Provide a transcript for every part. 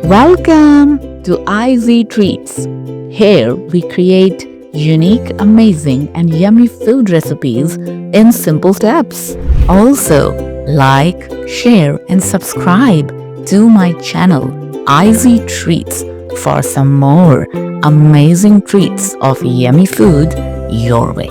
Welcome to Izzy Treats. Here we create unique, amazing, and yummy food recipes in simple steps. Also, like, share, and subscribe to my channel, Izzy Treats, for some more amazing treats of yummy food your way.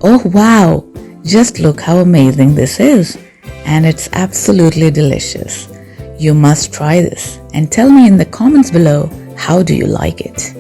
Oh wow! Just look how amazing this is, and it's absolutely delicious. You must try this and tell me in the comments below how do you like it.